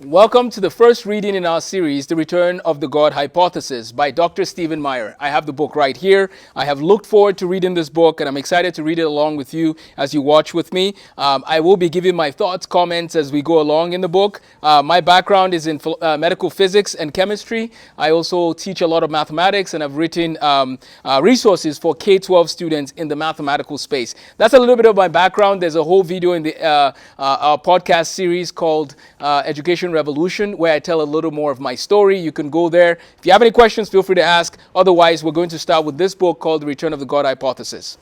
Welcome to the first reading in our series, The Return of the God Hypothesis by Dr. Stephen Meyer. I have the book right here. I have looked forward to reading this book, and I'm excited to read it along with you as you watch with me. I will be giving my thoughts, comments as we go along in the book. My background is in medical physics and chemistry. I also teach a lot of mathematics, and I've written resources for K-12 students in the mathematical space. That's a little bit of my background. There's a whole video in our podcast series called Education Revolution, where I tell a little more of my story. You can go there. If you have any questions, feel free to ask. Otherwise, we're going to start with this book called The Return of the God Hypothesis.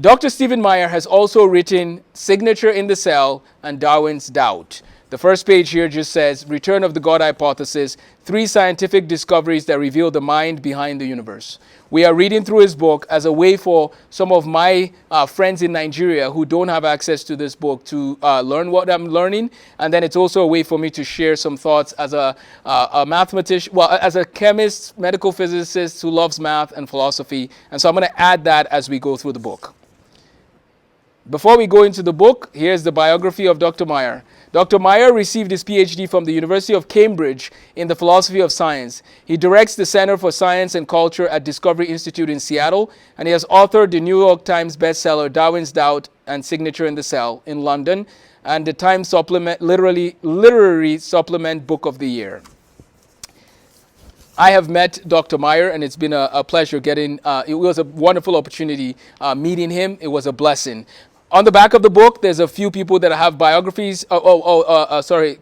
Dr. Stephen Meyer has also written Signature in the Cell and Darwin's Doubt. The first page here just says, Return of the God Hypothesis, 3 scientific discoveries that reveal the mind behind the universe. We are reading through his book as a way for some of my friends in Nigeria who don't have access to this book to learn what I'm learning. And then it's also a way for me to share some thoughts as a mathematician, well, as a chemist, medical physicist who loves math and philosophy. And so I'm going to add that as we go through the book. Before we go into the book, here's the biography of Dr. Meyer. Dr. Meyer received his PhD from the University of Cambridge in the philosophy of science. He directs the Center for Science and Culture at Discovery Institute in Seattle, and he has authored the New York Times bestseller Darwin's Doubt and Signature in the Cell in London, and the Times Literary Supplement Book of the Year. I have met Dr. Meyer, and it's been a pleasure it was a wonderful opportunity meeting him. It was a blessing. On the back of the book, there's a few people that have biographies,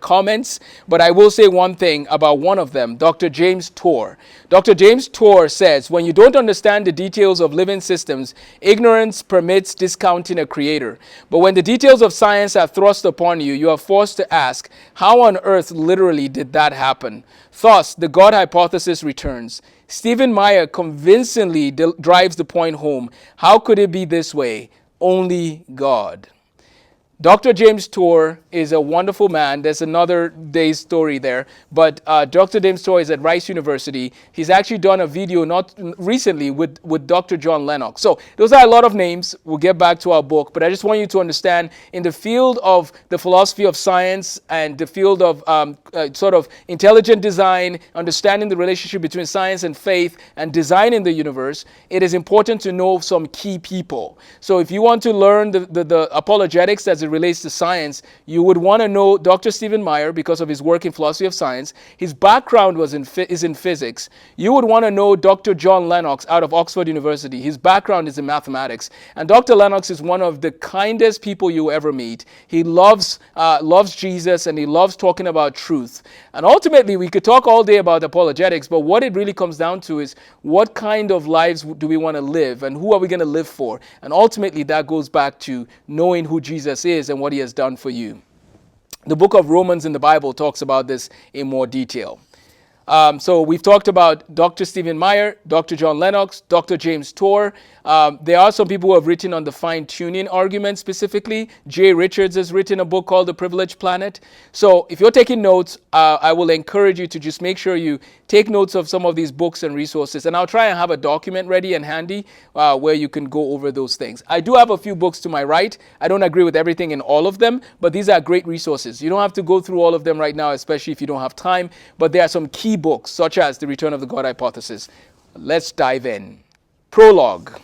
comments, but I will say one thing about one of them, Dr. James Tour. Dr. James Tour says, when you don't understand the details of living systems, ignorance permits discounting a creator. But when the details of science are thrust upon you, you are forced to ask, how on earth literally did that happen? Thus, the God hypothesis returns. Stephen Meyer convincingly drives the point home. How could it be this way? Only God. Dr. James Tour is a wonderful man. There's another day's story there. But Dr. James Tour is at Rice University. He's actually done a video not recently with Dr. John Lennox. So those are a lot of names. We'll get back to our book. But I just want you to understand in the field of the philosophy of science and the field of sort of intelligent design, understanding the relationship between science and faith and designing the universe, it is important to know some key people. So if you want to learn the apologetics as it relates to science, you would want to know Dr. Stephen Meyer because of his work in philosophy of science. His background is in physics. You would want to know Dr. John Lennox out of Oxford University. His background is in mathematics. And Dr. Lennox is one of the kindest people you ever meet. He loves Jesus, and he loves talking about truth. And ultimately, we could talk all day about apologetics, but what it really comes down to is what kind of lives do we want to live, and who are we going to live for? And ultimately, that goes back to knowing who Jesus is and what he has done for you. The book of Romans in the Bible talks about this in more detail. So we've talked about Dr. Stephen Meyer, Dr. John Lennox, Dr. James Tour. There are some people who have written on the fine-tuning argument specifically. Jay Richards has written a book called The Privileged Planet. So if you're taking notes, I will encourage you to just make sure you take notes of some of these books and resources. And I'll try and have a document ready and handy where you can go over those things. I do have a few books to my right. I don't agree with everything in all of them, but these are great resources. You don't have to go through all of them right now, especially if you don't have time. But there are some key books, such as The Return of the God Hypothesis. Let's dive in. Prologue.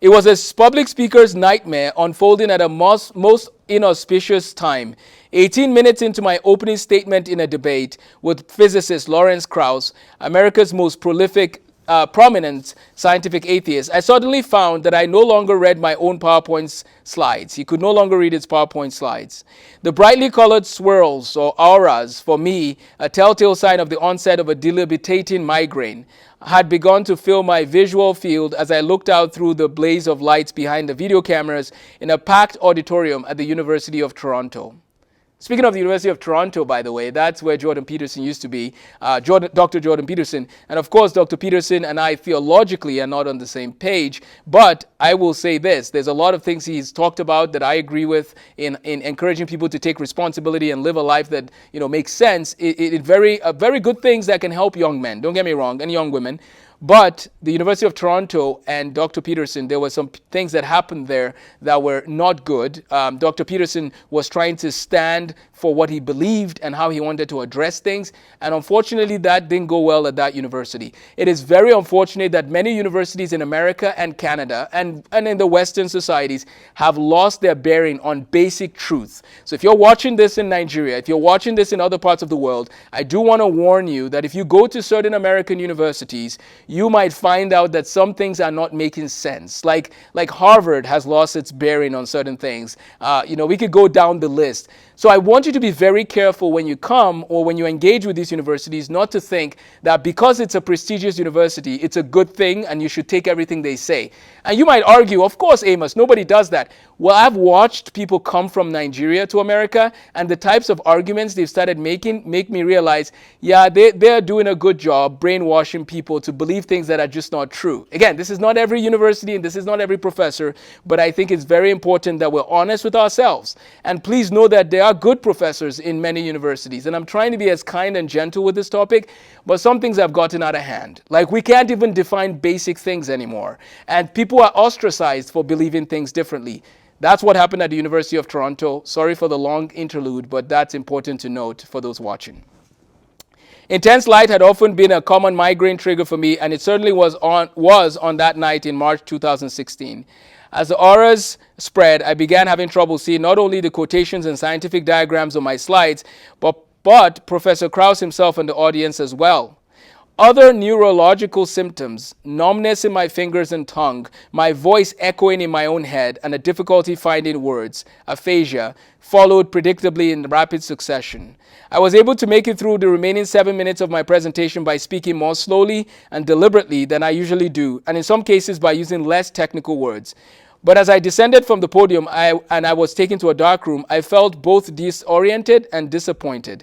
It was a public speaker's nightmare unfolding at a most inauspicious time. 18 minutes into my opening statement in a debate with physicist Lawrence Krauss, America's most prominent scientific atheist, I suddenly found that I no longer read my own PowerPoint slides. He could no longer read his PowerPoint slides. The brightly colored swirls, or auras, for me, a telltale sign of the onset of a debilitating migraine, had begun to fill my visual field as I looked out through the blaze of lights behind the video cameras in a packed auditorium at the University of Toronto. Speaking of the University of Toronto, by the way, that's where Jordan Peterson used to be, Dr. Jordan Peterson. And of course, Dr. Peterson and I theologically are not on the same page, but I will say this. There's a lot of things he's talked about that I agree with in encouraging people to take responsibility and live a life that, makes sense. Very good things that can help young men, don't get me wrong, and young women. But the University of Toronto and Dr. Peterson, there were some things that happened there that were not good. Dr. Peterson was trying to stand for what he believed and how he wanted to address things. And unfortunately, that didn't go well at that university. It is very unfortunate that many universities in America and Canada and in the Western societies have lost their bearing on basic truth. So if you're watching this in Nigeria, if you're watching this in other parts of the world, I do want to warn you that if you go to certain American universities, you might find out that some things are not making sense. Like Harvard has lost its bearing on certain things. We could go down the list. So I want you to be very careful when you come or when you engage with these universities, not to think that because it's a prestigious university, it's a good thing and you should take everything they say. And you might argue, of course, Amos, nobody does that. Well, I've watched people come from Nigeria to America, and the types of arguments they've started making make me realize, yeah, they're doing a good job brainwashing people to believe things that are just not true. Again, this is not every university and this is not every professor, but I think it's very important that we're honest with ourselves. And please know that there are good professors in many universities, and I'm trying to be as kind and gentle with this topic, but some things have gotten out of hand. Like, we can't even define basic things anymore, and people are ostracized for believing things differently. That's what happened at the University of Toronto. Sorry for the long interlude, but that's important to note for those watching. Intense light had often been a common migraine trigger for me, and it certainly was on that night in March 2016. As the auras spread, I began having trouble seeing not only the quotations and scientific diagrams on my slides, but Professor Krause himself in the audience as well. Other neurological symptoms, numbness in my fingers and tongue, my voice echoing in my own head, and a difficulty finding words, aphasia, followed predictably in rapid succession. I was able to make it through the remaining 7 minutes of my presentation by speaking more slowly and deliberately than I usually do, and in some cases by using less technical words. But as I descended from the podium and I was taken to a dark room, I felt both disoriented and disappointed.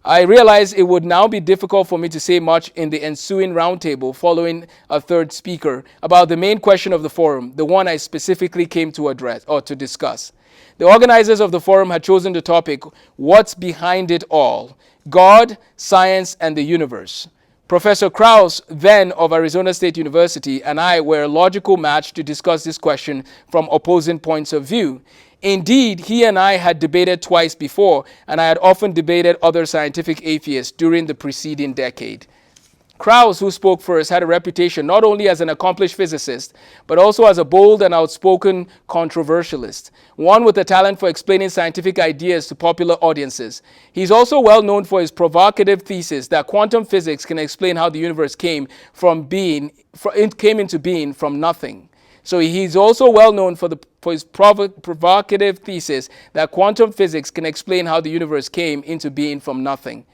I realized it would now be difficult for me to say much in the ensuing roundtable following a third speaker about the main question of the forum, the one I specifically came to address or to discuss. The organizers of the forum had chosen the topic, "What's Behind It All? God, Science, and the Universe." Professor Krause, then of Arizona State University, and I were a logical match to discuss this question from opposing points of view. Indeed, he and I had debated twice before, and I had often debated other scientific atheists during the preceding decade. Krause, who spoke first, had a reputation not only as an accomplished physicist, but also as a bold and outspoken controversialist, one with a talent for explaining scientific ideas to popular audiences. He's also well known for his provocative thesis that quantum physics can explain how the universe came into being from nothing. So he's also well known for his provocative thesis that quantum physics can explain how the universe came into being from nothing.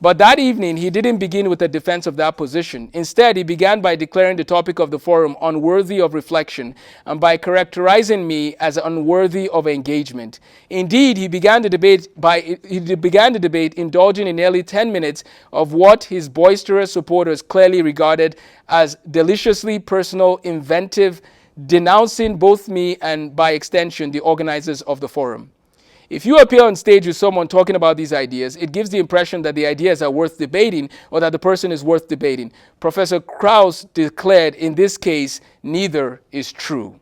But that evening, he didn't begin with a defense of that position. Instead, he began by declaring the topic of the forum unworthy of reflection and by characterizing me as unworthy of engagement. Indeed, he began the debate indulging in nearly 10 minutes of what his boisterous supporters clearly regarded as deliciously personal, inventive, denouncing both me and, by extension, the organizers of the forum. If you appear on stage with someone talking about these ideas, it gives the impression that the ideas are worth debating or that the person is worth debating. Professor Krause declared, in this case, neither is true.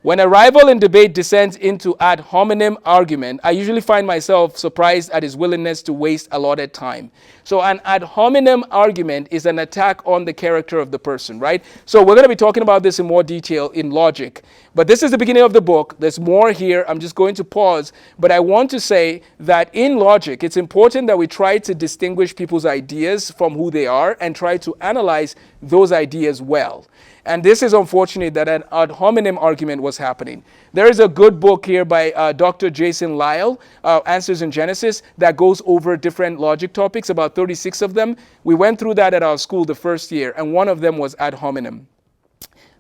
When a rival in debate descends into ad hominem argument, I usually find myself surprised at his willingness to waste allotted time. So an ad hominem argument is an attack on the character of the person, right? So we're going to be talking about this in more detail in logic. But this is the beginning of the book. There's more here. I'm just going to pause. But I want to say that in logic, it's important that we try to distinguish people's ideas from who they are and try to analyze those ideas well. And this is unfortunate that an ad hominem argument was happening. There is a good book here by Dr. Jason Lyle, Answers in Genesis, that goes over different logic topics, about 36 of them. We went through that at our school the first year, and one of them was ad hominem.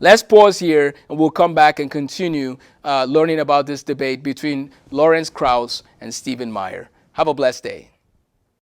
Let's pause here, and we'll come back and continue learning about this debate between Lawrence Krauss and Stephen Meyer. Have a blessed day.